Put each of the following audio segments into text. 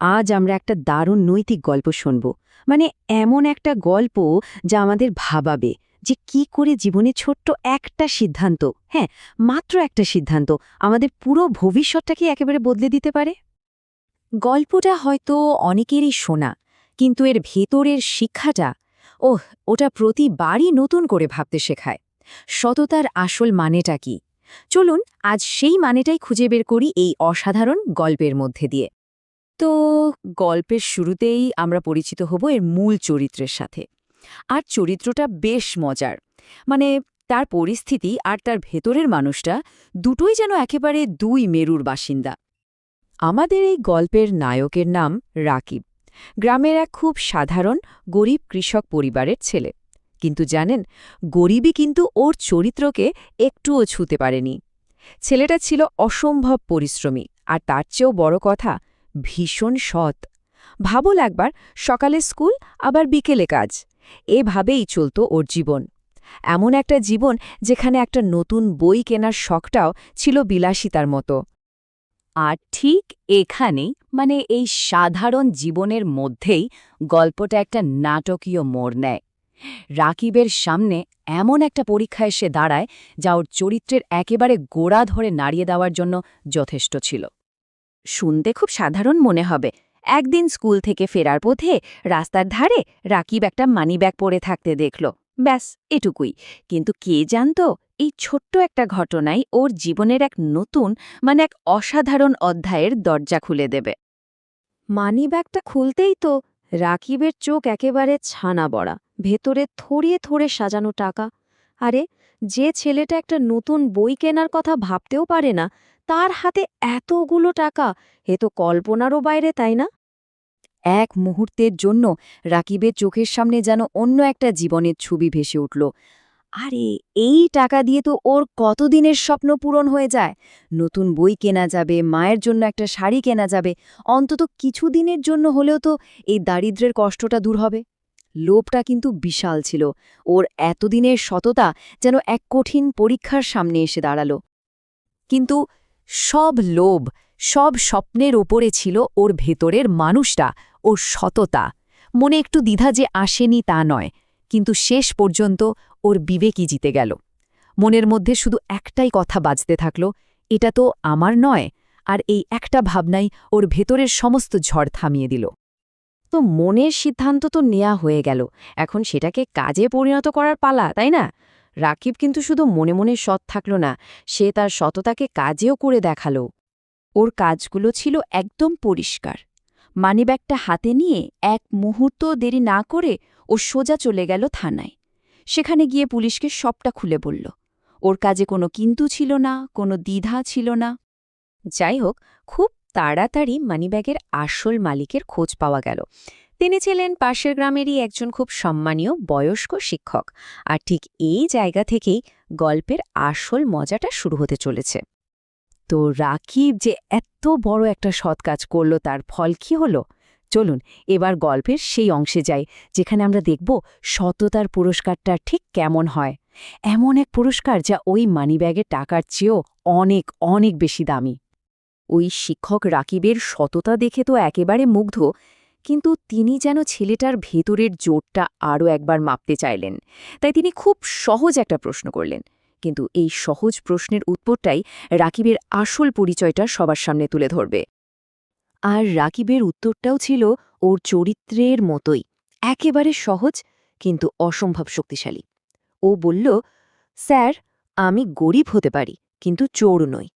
আজ আমরা একটা দারুণ নৈতিক গল্প শুনব। মানে এমন একটা গল্প যা আমাদের ভাবাবে যে কি করে জীবনে ছোট্ট একটা সিদ্ধান্ত, হ্যাঁ, মাত্র একটা সিদ্ধান্ত আমাদের পুরো ভবিষ্যৎটাকে একেবারে বদলে দিতে পারে। গল্পটা হয়তো অনেকেরই শোনা, কিন্তু এর ভেতরের শিক্ষাটা ওটা প্রতিবারই নতুন করে ভাবতে শেখায়। সততার আসল মানেটা কি? চলুন আজ সেই মানেটাই খুঁজে বের করি এই অসাধারণ গল্পের মধ্যে দিয়ে। তো গল্পের শুরুতেই আমরা পরিচিত হব এর মূল চরিত্রের সাথে। আর চরিত্রটা বেশ মজার। মানে তার পরিস্থিতি আর তার ভেতরের মানুষটা দুটোই যেন একেবারে দুই মেরুর বাসিন্দা। আমাদের এই গল্পের নায়কের নাম রাকিব। গ্রামের এক খুব সাধারণ গরিব কৃষক পরিবারের ছেলে। কিন্তু জানেন, গরিবই কিন্তু ওর চরিত্রকে একটুও ছুঁতে পারেনি। ছেলেটা ছিল অসম্ভব পরিশ্রমী, আর তার চেয়েও বড় কথা, ভীষণ সৎ। ভাবল একবার, সকালে স্কুল, আবার বিকেলে কাজ। এভাবেই চলত ওর জীবন। এমন একটা জীবন যেখানে একটা নতুন বই কেনার শখটাও ছিল বিলাসিতার মতো। আর ঠিক এখানেই, মানে এই সাধারণ জীবনের মধ্যেই গল্পটা একটা নাটকীয় মোড় নেয়। রাকিবের সামনে এমন একটা পরীক্ষা এসে দাঁড়ায় যা ওর চরিত্রের একেবারে গোড়া ধরে নাড়িয়ে দেওয়ার জন্য যথেষ্ট ছিল। শুনতে খুব সাধারণ মনে হবে। একদিন স্কুল থেকে ফেরার পথে রাস্তার ধারে রাকিব একটা মানিব্যাগ পড়ে থাকতে দেখল। ব্যাস, এটুকুই। কিন্তু কে জানত এই ছোট্ট একটা ঘটনাই ওর জীবনের এক নতুন, মানে এক অসাধারণ অধ্যায়ের দরজা খুলে দেবে। মানিব্যাগটা খুলতেই তো রাকিবের চোখ একেবারে ছানা বড়া, ভেতরে থড়িয়ে থড়ে সাজানো টাকা। আরে, যে ছেলেটা একটা নতুন বই কেনার কথা ভাবতেও পারে না, তার হাতে এতগুলো টাকা! এ তো কল্পনারও বাইরে, তাই না? এক মুহূর্তের জন্য রাকিবের চোখের সামনে যেন অন্য একটা জীবনের ছবি ভেসে উঠল। আরে, এই টাকা দিয়ে তো ওর কতদিনের স্বপ্ন পূরণ হয়ে যায়। নতুন বই কেনা যাবে, মায়ের জন্য একটা শাড়ি কেনা যাবে, অন্তত কিছুদিনের জন্য হলেও তো এই দারিদ্র্যের কষ্টটা দূর হবে। লোভটা কিন্তু বিশাল ছিল। ওর এতদিনের সততা যেন এক কঠিন পরীক্ষার সামনে এসে দাঁড়াল। কিন্তু সব লোভ, সব স্বপ্নের ওপরে ছিল ওর ভেতরের মানুষটা, ওর সততা। মনে একটু দ্বিধা যে আসেনি তা নয়, কিন্তু শেষ পর্যন্ত ওর বিবেকই জিতে গেল। মনের মধ্যে শুধু একটাই কথা বাজতে থাকল, এটা তো আমার নয়। আর এই একটা ভাবনাই ওর ভেতরের সমস্ত ঝড় থামিয়ে দিল। তো মনের সিদ্ধান্ত তো নেওয়া হয়ে গেল, এখন সেটাকে কাজে পরিণত করার পালা, তাই না? রাকিব কিন্তু শুধু মনে মনে সৎ থাকল না, সে তার সততাকে কাজেও করে দেখালো। ওর কাজগুলো ছিল একদম পরিষ্কার। মানিব্যাগটা হাতে নিয়ে এক মুহূর্ত দেরি না করে ও সোজা চলে গেল থানায়। সেখানে গিয়ে পুলিশকে সবটা খুলে বলল। ওর কাজে কোনো কিন্তু ছিল না, কোনো দ্বিধা ছিল না। যাই হোক, খুব তাড়াতাড়ি মানিব্যাগের আসল মালিকের খোঁজ পাওয়া গেল। তিনি ছিলেন পাশের গ্রামেরই একজন খুব সম্মানীয় বয়স্ক শিক্ষক। আর ঠিক এই জায়গা থেকেই গল্পের আসল মজাটা শুরু হতে চলেছে। তো রাকিব যে এত বড় একটা সৎ কাজ করল, তার ফল কি হলো? চলুন এবার গল্পের সেই অংশে যাই, যেখানে আমরা দেখব সততার পুরস্কারটা ঠিক কেমন হয়। এমন এক পুরস্কার যা ওই মানিব্যাগের টাকার চেয়েও অনেক অনেক বেশি দামি। ওই শিক্ষক রাকিবের সততা দেখে তো একেবারে মুগ্ধ, কিন্তু তিনি যেন ছেলেটার ভেতরের জোরটা আরও একবার মাপতে চাইলেন। তাই তিনি খুব সহজ একটা প্রশ্ন করলেন। কিন্তু এই সহজ প্রশ্নের উত্তরটাই রাকিবের আসল পরিচয়টা সবার সামনে তুলে ধরবে। আর রাকিবের উত্তরটাও ছিল ওর চরিত্রের মতোই, একেবারে সহজ কিন্তু অসম্ভব শক্তিশালী। ও বলল, স্যার, আমি গরিব হতে পারি, কিন্তু চোর নই।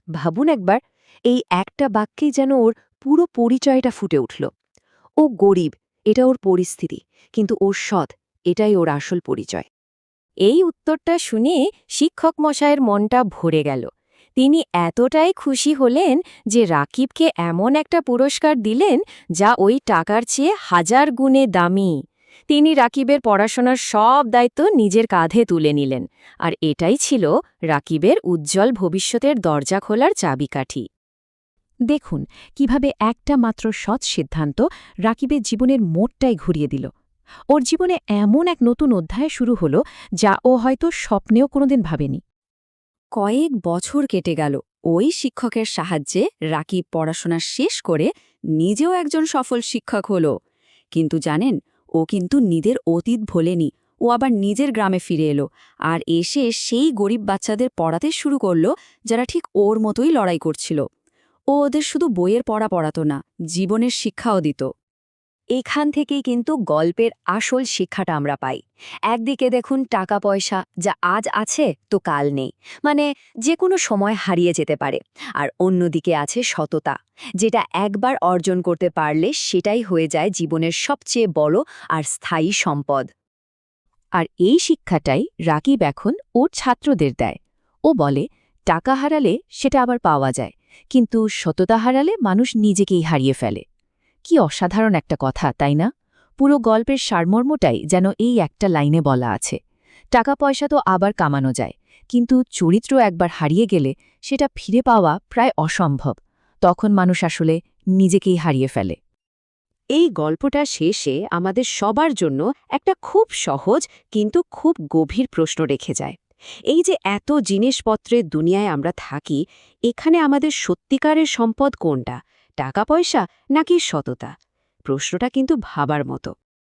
ভাবুন একবার, এই একটা বাক্যেই যেন ওর পুরো পরিচয়টা ফুটে উঠল। ও গরিব, এটা ওর পরিস্থিতি, কিন্তু ওর সৎ, এটাই ওর আসল পরিচয়। এই উত্তরটা শুনে শিক্ষক মশায়ের মনটা ভরে গেল। তিনি এতটাই খুশি হলেন যে রাকিবকে এমন একটা পুরস্কার দিলেন যা ওই টাকার চেয়ে 1000 গুণে দামি। তিনি রাকিবের পড়াশোনার সব দায়িত্ব নিজের কাঁধে তুলে নিলেন। আর এটাই ছিল রাকিবের উজ্জ্বল ভবিষ্যতের দরজা খোলার চাবিকাঠি। দেখুন কিভাবে একটা মাত্র সৎ সিদ্ধান্ত রাকিবের জীবনের মোড়টাই ঘুরিয়ে দিল। ওর জীবনে এমন এক নতুন অধ্যায় শুরু হলো যা ও হয়তো স্বপ্নেও কোনোদিন ভাবেনি। কয়েক বছর কেটে গেল। ওই শিক্ষকের সাহায্যে রাকিব পড়াশোনা শেষ করে নিজেও একজন সফল শিক্ষক হলো। কিন্তু জানেন, ও কিন্তু নিজের অতীত ভোলেনি। ও আবার নিজের গ্রামে ফিরে এলো আর এসে সেই গরিব বাচ্চাদের পড়াতে শুরু করলো, যারা ঠিক ওর মতোই লড়াই করছিল। ও ওদের শুধু বইয়ের পড়া পড়াতো না, জীবনের শিক্ষাও দিত। এখান থেকেই কিন্তু গল্পের আসল শিক্ষাটা আমরা পাই। একদিকে দেখুন টাকা পয়সা যা আজ আছে তো কাল নেই, মানে যে কোনো সময় হারিয়ে যেতে পারে। আর অন্যদিকে আছে সততা, যেটা একবার অর্জন করতে পারলে সেটাই হয়ে যায় জীবনের সবচেয়ে বড় আর স্থায়ী সম্পদ। আর এই শিক্ষাটাই রাকিব এখন ওর ছাত্রদের দেয়। ও বলে, টাকা হারালে সেটা আবার পাওয়া যায়, কিন্তু সততা হারালে মানুষ নিজেকেই হারিয়ে ফেলে। কি অসাধারণ একটা কথা, তাই না? পুরো গল্পের সারমর্মটাই যেন এই একটা লাইনে বলা আছে। টাকা পয়সা তো আবার কামানো যায়, কিন্তু চরিত্র একবার হারিয়ে গেলে সেটা ফিরে পাওয়া প্রায় অসম্ভব। তখন মানুষ আসলে নিজেকেই হারিয়ে ফেলে। এই গল্পটা শেষে আমাদের সবার জন্য একটা খুব সহজ কিন্তু খুব গভীর প্রশ্ন রেখে যায়। এই যে এত জিনিসপত্রের দুনিয়ায় আমরা থাকি, এখানে আমাদের সত্যিকারের সম্পদ কোনটা, টাকা পয়সা নাকি সততা? প্রশ্নটা কিন্তু ভাবার মতো।